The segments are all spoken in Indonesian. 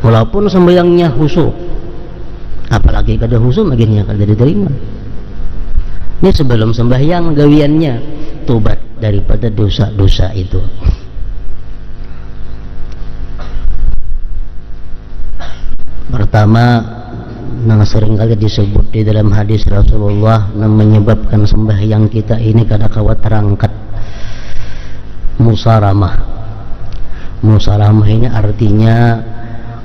walaupun sembahyangnya khusyuk, apalagi kada khusyuk makinnya kada diterima. Ini sebelum sembahyang gawiannya tobat daripada dosa-dosa itu. Pertama, yang sering kali disebut di dalam hadis Rasulullah yang menyebabkan sembahyang kita ini kada kawat terangkat, musaramah. Musaramah ini artinya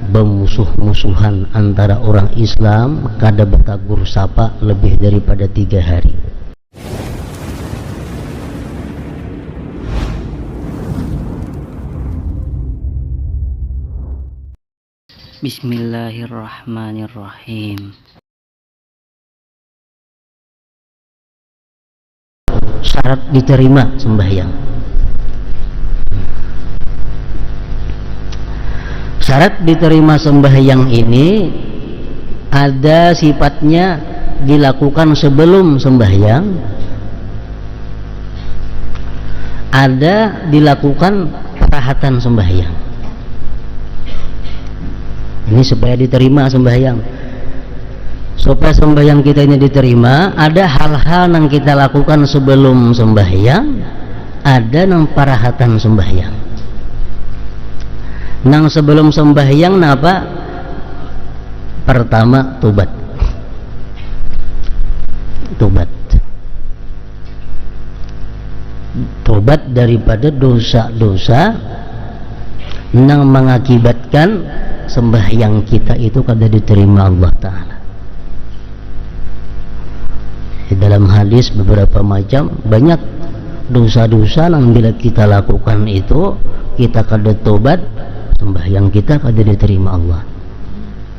bermusuh-musuhan antara orang Islam kada bertagur sapa lebih daripada 3 hari. Bismillahirrahmanirrahim. Syarat diterima sembahyang. Syarat diterima sembahyang ini ada sifatnya dilakukan sebelum sembahyang, ada dilakukan perahatan sembahyang. Ini supaya diterima sembahyang. Supaya sembahyang kita ini diterima, ada hal-hal yang kita lakukan sebelum sembahyang, ada yang perahatan sembahyang. Nang sebelum sembahyang napa? Pertama tobat. Tobat daripada dosa-dosa yang mengakibatkan sembahyang kita itu kada diterima Allah Ta'ala. Di dalam hadis beberapa macam banyak dosa-dosa yang bila kita lakukan itu kita kada tobat, sembahyang kita kada diterima Allah.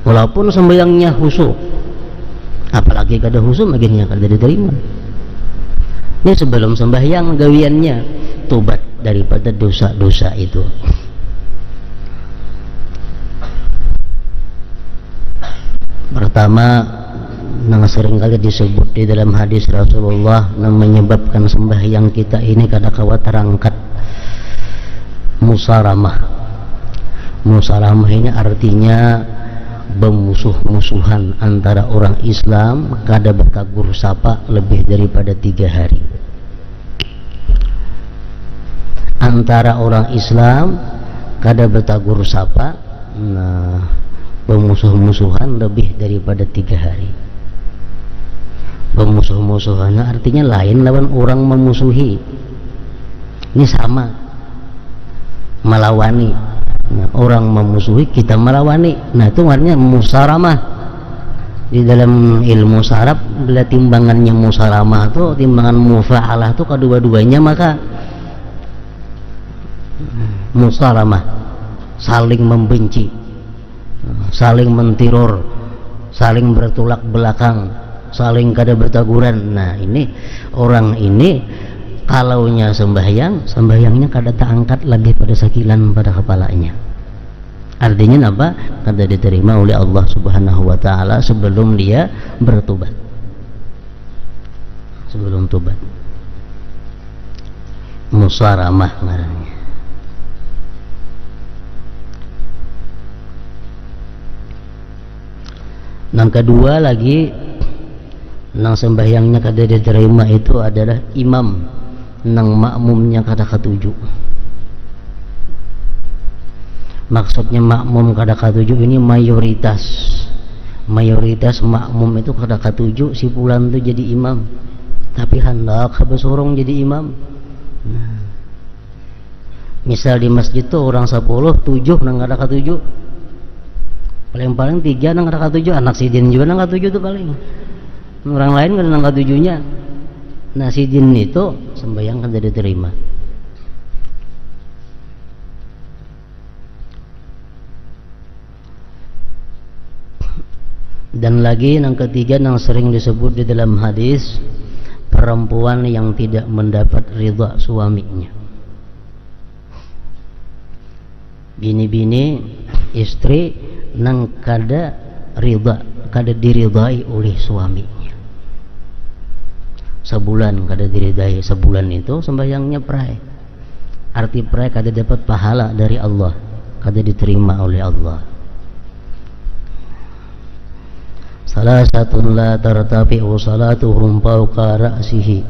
Walaupun sembahyangnya khusyuk, apalagi kada khusyuk makinnya kada diterima. Ini sebelum sembahyang gawiannya tobat daripada dosa-dosa itu. Pertama, yang sering kali disebut di dalam hadis Rasulullah yang menyebabkan sembahyang kita ini kada kawat terangkat, musaramah. Musaramah ini artinya bermusuh-musuhan antara orang Islam kada bertagur sapa lebih daripada 3 hari. Antara orang Islam kada bertagur sapa, bermusuh-musuhan lebih daripada 3 hari. Bermusuh-musuhan artinya lain lawan orang memusuhi. Ini sama, melawani. Orang memusuhi kita melawani. Nah itu artinya musaramah. Di dalam ilmu saraf bila timbangannya musaramah itu timbangan mufa'alah itu kedua-duanya, maka musaramah saling membenci, saling mentiror, saling bertolak belakang, saling kada bertaguran. Nah ini orang ini kalaunya sembahyangnya kada terangkat lebih pada sekilan pada kepalanya. Artinya apa? Kada diterima oleh Allah Subhanahu wa Ta'ala sebelum dia bertobat, sebelum tobat. Musaramah namanya. Yang kedua lagi, nang sembahyangnya kada diterima itu adalah imam nang makmumnya kada katuju. Maksudnya makmum kada katuju ini mayoritas makmum itu kada katuju si fulan itu jadi imam, tapi hendak kebesorong jadi imam. Nah, misal di masjid tuh orang 10, 7 nang kada katuju, paling 3 nang kada katuju, anak sidin juga nang katuju tuh paling. Orang lain kan nang katujunya. Nah sidin itu sembahyang kada diterima. Dan lagi yang ketiga yang sering disebut di dalam hadis, perempuan yang tidak mendapat ridha suaminya. Bini-bini istri nang kada ridha, kada diridai oleh suaminya. Sebulan kada diridai, sebulan itu sembahyangnya prai. Arti prai kada dapat pahala dari Allah, kada diterima oleh Allah. salasatun la tartafi'u salatuhum fawqa ra'sihi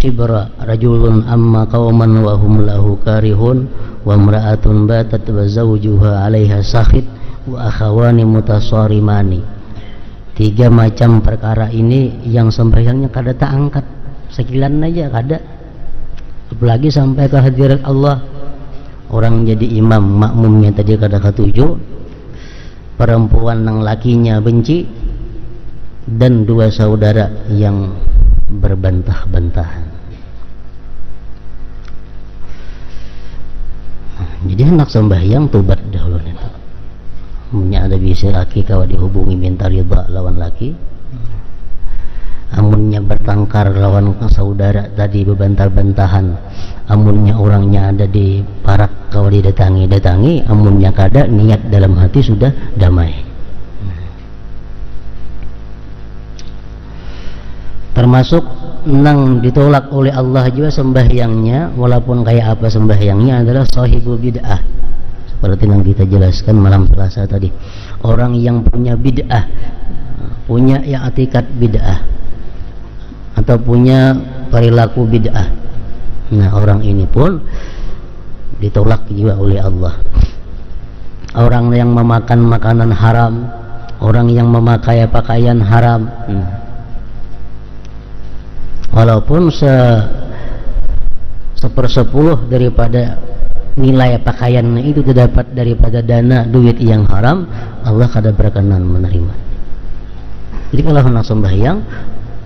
shibra rajulun amma qauman wa hum lahu karihun wa imra'atun batat wa zawjuha 'alaiha sakhit wa akhawani mutasarimani. 3 macam perkara ini yang sembahyangnya kada tak angkat sekilan aja kada, apalagi sampai ke hadirat Allah. Orang jadi imam, makmumnya tadi kada ketujuh, perempuan nang lakinya benci, dan 2 saudara yang berbantah-bantahan. Jadi hendak sembahyang tobat dahulu nih. Punya ada bisa laki kalau dihubungi minta ridha lawan laki, amunnya bertengkar lawan saudara tadi bebantar-bantahan, amunnya orangnya ada di parak kalau didatangi, amunnya kada niat dalam hati sudah damai. Termasuk nang ditolak oleh Allah juga sembahyangnya, walaupun kayak apa sembahyangnya, adalah sahibul bid'ah. Seperti yang kita jelaskan malam Selasa tadi, orang yang punya bid'ah, punya i'tikad bid'ah, atau punya perilaku bid'ah, nah orang ini pun ditolak juga oleh Allah. Orang yang memakan makanan haram, orang yang memakai pakaian haram, walaupun 1/10 daripada nilai pakaian itu terdapat daripada dana duit yang haram, Allah kada berkenan menerima. Jadi kalau hendak sembahyang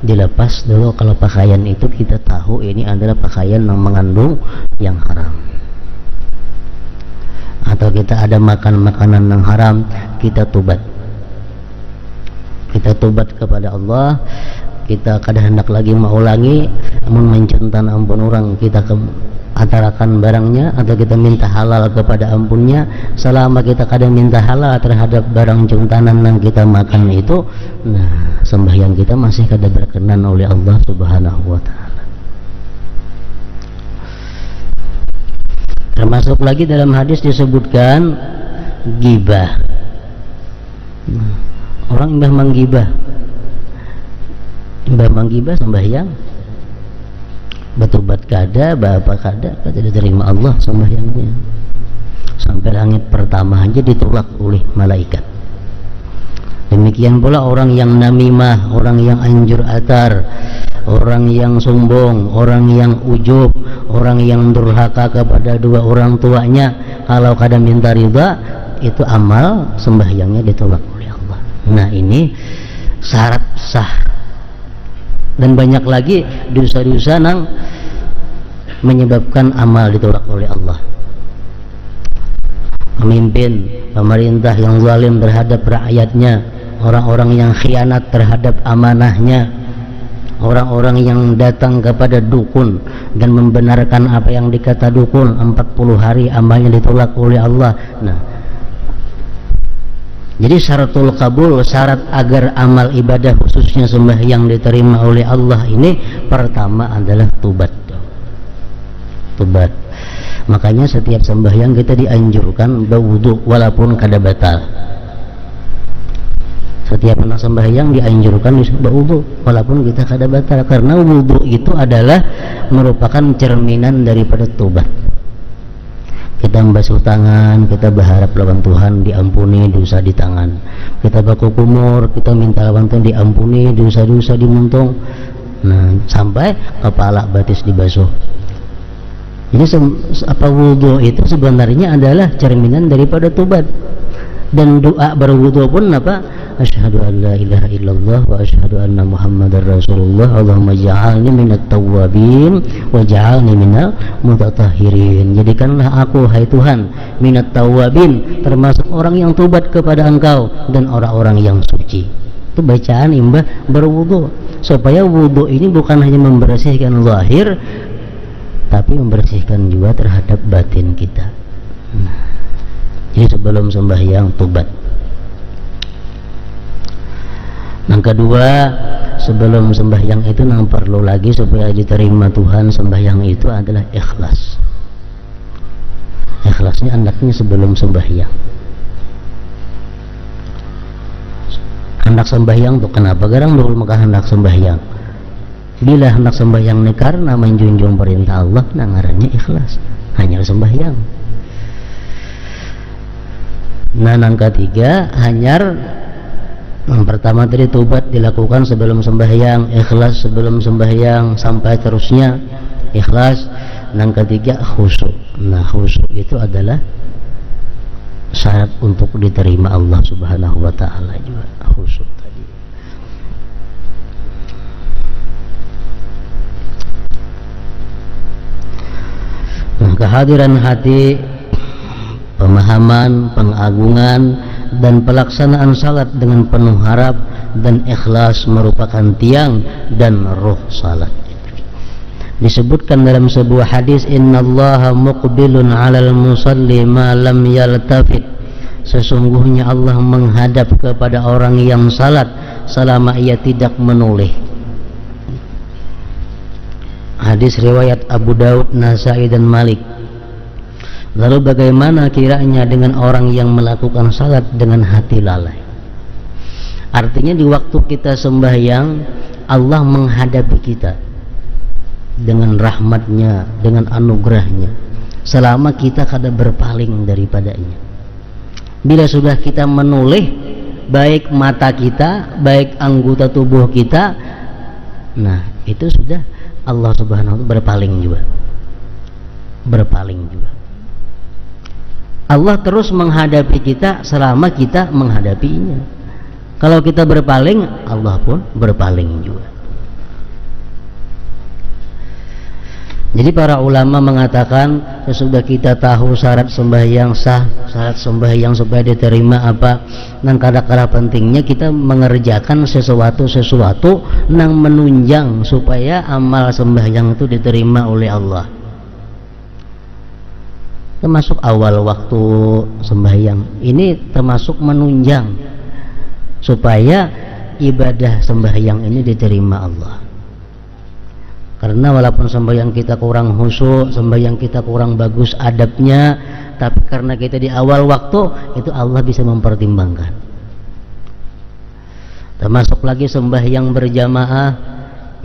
dilepas dulu kalau pakaian itu kita tahu ini adalah pakaian yang mengandung yang haram, atau kita ada makan makanan yang haram, kita tobat kepada Allah. Kita kada hendak lagi mengulangi, namun mencintan ampun orang, kita antarakan barangnya atau kita minta halal kepada ampunnya. Selama kita kada minta halal terhadap barang juntanan yang kita makan itu, nah sembahyang kita masih kada berkenan oleh Allah Subhanahu wa ta'ala. Termasuk lagi dalam hadis disebutkan gibah. Orang imbah menggibah sembahyang bertobat kada, bapak kada diterima Allah sembahyangnya. Sampai langit pertama aja ditolak oleh malaikat. Demikian pula orang yang namimah, orang yang anjur atar, orang yang sombong, orang yang ujub, orang yang durhaka kepada 2 orang tuanya, kalau kada minta ridha, itu amal sembahyangnya ditolak oleh Allah. Nah ini syarat sah. Dan banyak lagi dosa-dosa yang menyebabkan amal ditolak oleh Allah. Pemimpin, pemerintah yang zalim terhadap rakyatnya, orang-orang yang khianat terhadap amanahnya, orang-orang yang datang kepada dukun dan membenarkan apa yang dikata dukun, 40 hari amalnya ditolak oleh Allah. Nah, jadi syaratul kabul, syarat agar amal ibadah khususnya sembahyang diterima oleh Allah ini pertama adalah tobat. Makanya setiap sembahyang kita dianjurkan berwudu walaupun kada batal. Setiap anak sembahyang dianjurkan berwudu walaupun kita kada batal, karena wudu itu adalah merupakan cerminan daripada tobat. Kita membasuh tangan, kita berharap lawan Tuhan diampuni dosa di tangan. Kita baku kumur, kita minta lawan Tuhan diampuni dosa-dosa di muntung. Nah, sampai kepala batis dibasuh. Jadi apa wudu itu sebenarnya adalah cerminan daripada tobat. Dan doa berwudu pun apa? Asyhadu an la ilaha illallah wa asyhadu anna muhammadar rasulullah. Allahumma ja'alni minat tawwabin wa ja'alni minal mutatahhirin. Jadikanlah aku, hai Tuhan, minat tawwabin, termasuk orang yang tobat kepada Engkau, dan orang-orang yang suci. Itu bacaan imbah berwudu, supaya wudu ini bukan hanya membersihkan zahir, tapi membersihkan juga terhadap batin kita. Jadi sebelum sembahyang tobat. Yang kedua, sebelum sembahyang itu yang perlu lagi supaya diterima Tuhan sembahyang itu adalah ikhlas. Ikhlasnya hendaknya sebelum sembahyang. hendak sembahyang tuh kenapa garang dulu maka hendak sembahyang. Bila hendak sembahyang ini karena menjunjung perintah Allah, nah ngarannya ikhlas, hanya sembahyang. Nah yang ketiga hanyar yang pertama tadi tobat dilakukan sebelum sembahyang, ikhlas sebelum sembahyang sampai terusnya ikhlas. Yang ketiga khusyuk. Nah khusyuk itu adalah syarat untuk diterima Allah Subhanahu wa taala juga, khusyuk tadi. Nah, kehadiran hati, pemahaman, pengagungan dan pelaksanaan salat dengan penuh harap dan ikhlas merupakan tiang dan roh salat. Disebutkan dalam sebuah hadis, innallaha muqbilun 'alal musalli ma lam yaltafit. Sesungguhnya Allah menghadap kepada orang yang salat selama ia tidak menoleh. Hadis riwayat Abu Daud, Nasai dan Malik. Lalu bagaimana kiranya dengan orang yang melakukan salat dengan hati lalai? Artinya di waktu kita sembahyang Allah menghadapi kita dengan rahmatnya, dengan anugerahnya, selama kita kada berpaling daripadanya. Bila sudah kita menoleh, baik mata kita, baik anggota tubuh kita, nah itu sudah Allah Subhanahu wa ta'ala berpaling juga. Allah terus menghadapi kita selama kita menghadapinya. Kalau kita berpaling, Allah pun berpaling juga. Jadi para ulama mengatakan sesudah kita tahu syarat sembahyang sah, syarat sembahyang supaya diterima apa, nang kadang-kadang pentingnya kita mengerjakan sesuatu nang menunjang supaya amal sembahyang itu diterima oleh Allah. Termasuk awal waktu sembahyang ini termasuk menunjang supaya ibadah sembahyang ini diterima Allah. Karena walaupun sembahyang kita kurang khusyuk, sembahyang kita kurang bagus adabnya, tapi karena kita di awal waktu itu Allah bisa mempertimbangkan. Termasuk lagi sembahyang berjamaah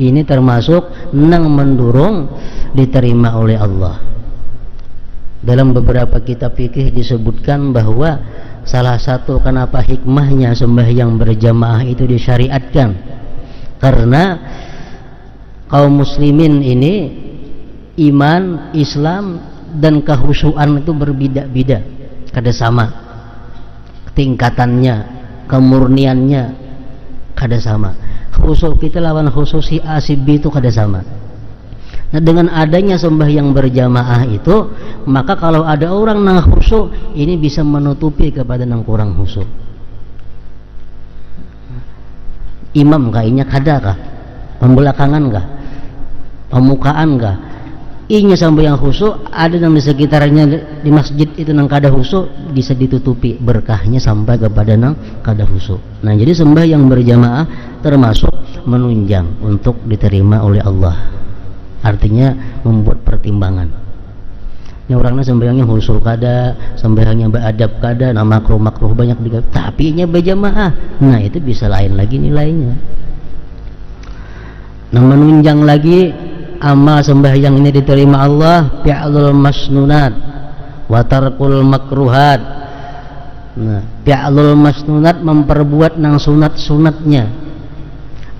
ini termasuk nang mendorong diterima oleh Allah. Dalam beberapa kitab fikih disebutkan bahwa salah satu kenapa hikmahnya sembahyang berjamaah itu disyariatkan karena kaum muslimin ini iman, Islam dan kehusuan itu berbeda-beda, kada sama tingkatannya, kemurniannya kada sama. Khusyuk kita lawan khusyuk si A si B itu kada sama. Nah dengan adanya sembahyang berjamaah itu, maka kalau ada orang nang khusyuk ini bisa menutupi kepada nang kurang khusyuk. Imam kayaknya kada kah? Pembelakangan kah? Pemukaan kah? Inya sembahyang khusyuk, ada yang di sekitarnya di masjid itu nang kada khusyuk bisa ditutupi berkahnya sampai kepada nang kada khusyuk. Nah jadi sembahyang berjamaah termasuk menunjang untuk diterima oleh Allah. Artinya membuat pertimbangan. Ini orangnya sembahyangnya khusyuk kada, sembahyangnya beradab kada, nah makruh banyak juga, tapi nya berjamaah. Nah itu bisa lain lagi nilainya. Nah menunjang lagi amal sembahyang ini diterima Allah, fi'lul masnunat wa tarkul makruhat. Nah, fi'lul masnunat memperbuat nang sunat-sunatnya.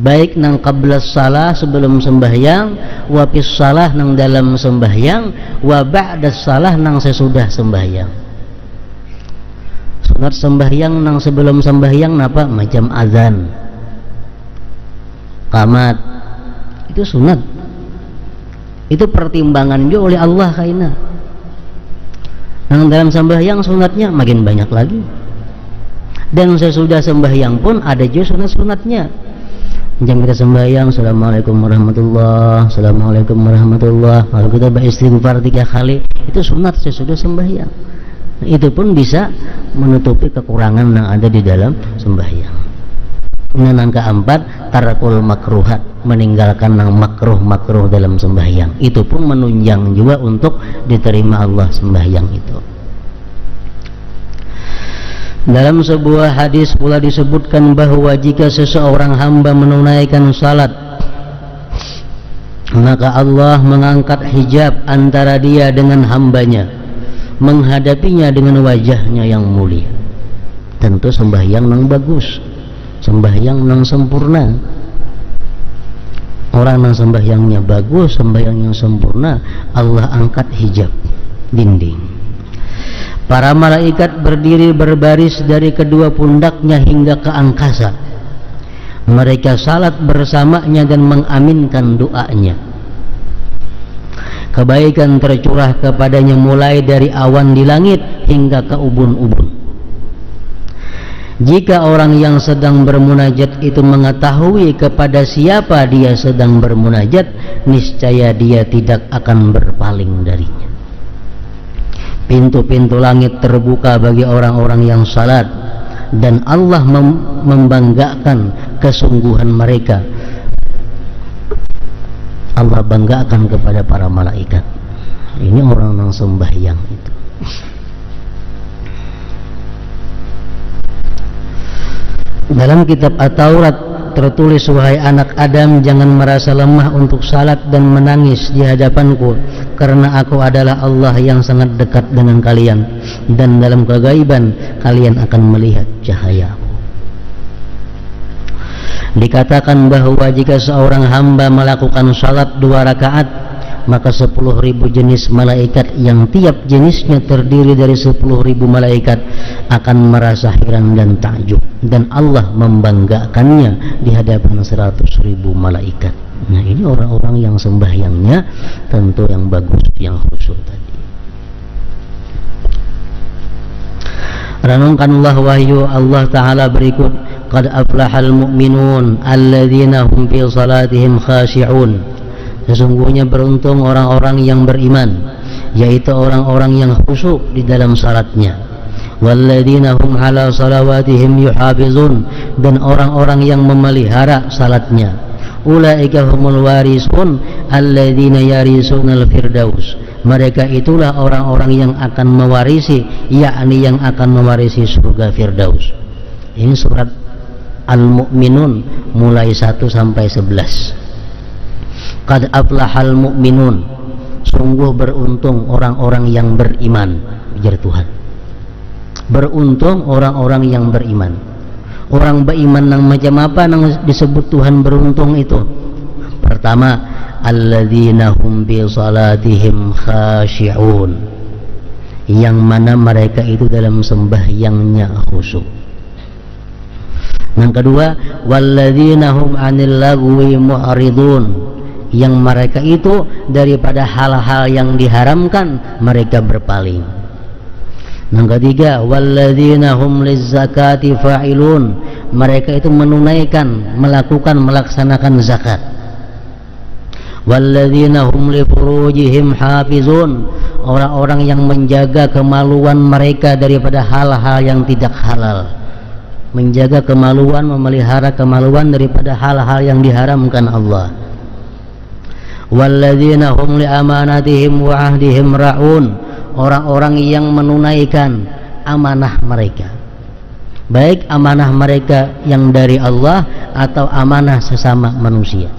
Baik nang qablas salah sebelum sembahyang, wa fis salah nang dalam sembahyang, wa ba'das salah nang sesudah sembahyang. Sunat sembahyang nang sebelum sembahyang napa? Macam azan, qamat. Itu sunat. Itu pertimbangan juga oleh Allah kaina. Nang dalam sembahyang sunatnya makin banyak lagi. Dan sesudah sembahyang pun ada juga sunat-sunatnya. Jangan kita sembahyang, assalamualaikum warahmatullah, assalamualaikum warahmatullah, lalu kita beristighfar 3 kali, itu sunat sesudah sembahyang. Nah, itu pun bisa menutupi kekurangan yang ada di dalam sembahyang. Nah, yang keempat, tarakul makruhat, meninggalkan yang makruh dalam sembahyang. Itu pun menunjang juga untuk diterima Allah sembahyang itu. Dalam sebuah hadis pula disebutkan bahwa jika seseorang hamba menunaikan salat, maka Allah mengangkat hijab antara dia dengan hambanya, menghadapinya dengan wajahnya yang mulia. Tentu sembahyang nang bagus, sembahyang nang sempurna. Orang nang sembahyangnya bagus, sembahyang yang sempurna, Allah angkat hijab dinding. Para malaikat berdiri berbaris dari kedua pundaknya hingga ke angkasa. Mereka salat bersamanya dan mengaminkan doanya. Kebaikan tercurah kepadanya mulai dari awan di langit hingga ke ubun-ubun. Jika orang yang sedang bermunajat itu mengetahui kepada siapa dia sedang bermunajat, niscaya dia tidak akan berpaling darinya. Pintu-pintu langit terbuka bagi orang-orang yang salat, dan Allah membanggakan kesungguhan mereka. Allah banggakan kepada para malaikat. Ini orang yang sembahyang itu. Dalam kitab At-Taurat tertulis, wahai anak Adam, jangan merasa lemah untuk salat dan menangis di hadapanku, karena aku adalah Allah yang sangat dekat dengan kalian, dan dalam kegaiban kalian akan melihat cahaya. Dikatakan bahwa jika seorang hamba melakukan salat 2 rakaat, maka 10.000 jenis malaikat yang tiap jenisnya terdiri dari 10.000 malaikat akan merasa heran dan takjub, dan Allah membanggakannya di hadapan 100.000 malaikat. Nah, ini orang-orang yang sembahyangnya tentu yang bagus, yang khusyuk tadi. Renungkanlah wahyu Allah Ta'ala berikut, qad aflahal mu'minun alladzina hum fi salatihim khashi'un. Sesungguhnya beruntung orang-orang yang beriman, yaitu orang-orang yang khusyuk di dalam salatnya. Walladzina hum ala salawatihim yuhafizun, dan orang-orang yang memelihara salatnya. Ulaika humul warisun alladzina yarisunal firdaus. Mereka itulah orang-orang yang akan mewarisi, yakni yang akan mewarisi surga Firdaus. Ini surat Al-Mu'minun mulai 1 sampai 11. Qad aflahal mu'minun, sungguh beruntung orang-orang yang beriman, ujar Tuhan. Beruntung orang-orang yang beriman. Orang beriman yang macam apa yang disebut Tuhan beruntung itu? Pertama, alladzina hum bi salatihim khashi'un, yang mana mereka itu dalam sembahyangnya khusyuk. Yang kedua, walladzina hum 'anil lagwi mu'ridun, yang mereka itu daripada hal-hal yang diharamkan mereka berpaling. Yang ketiga, walladzina hum lizzakati fa'ilun, mereka itu menunaikan, melaksanakan zakat. Walladzina hum li furujihim hafizun, orang-orang yang menjaga kemaluan mereka daripada hal-hal yang tidak halal. Menjaga kemaluan, memelihara kemaluan daripada hal-hal yang diharamkan Allah. Walladzina hum li amanatihim wa ahdihim ra'un, orang-orang yang menunaikan amanah mereka, baik amanah mereka yang dari Allah atau amanah sesama manusia.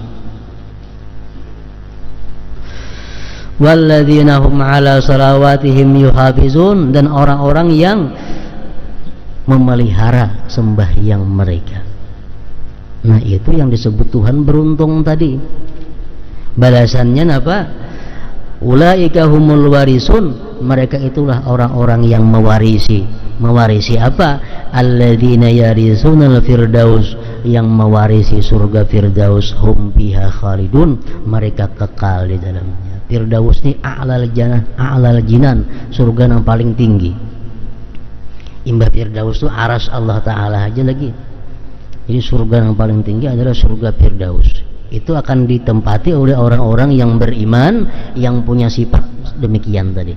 Walladzina hum ala salawatihim yuhafizun, dan orang-orang yang memelihara sembahyang mereka. Nah, itu yang disebut Tuhan beruntung tadi. Balasannya apa? Ulaika humul warisun, mereka itulah orang-orang yang mewarisi. Mewarisi apa? Alladzina yarisunal firdaus, yang mewarisi surga Firdaus. Hum fiha khalidun, mereka kekal di dalamnya. Firdaus ini a'lal jinan, surga yang paling tinggi. Imbah Firdaus itu aras Allah Ta'ala aja lagi. Jadi surga yang paling tinggi adalah surga Firdaus. Itu akan ditempati oleh orang-orang yang beriman, yang punya sifat demikian tadi.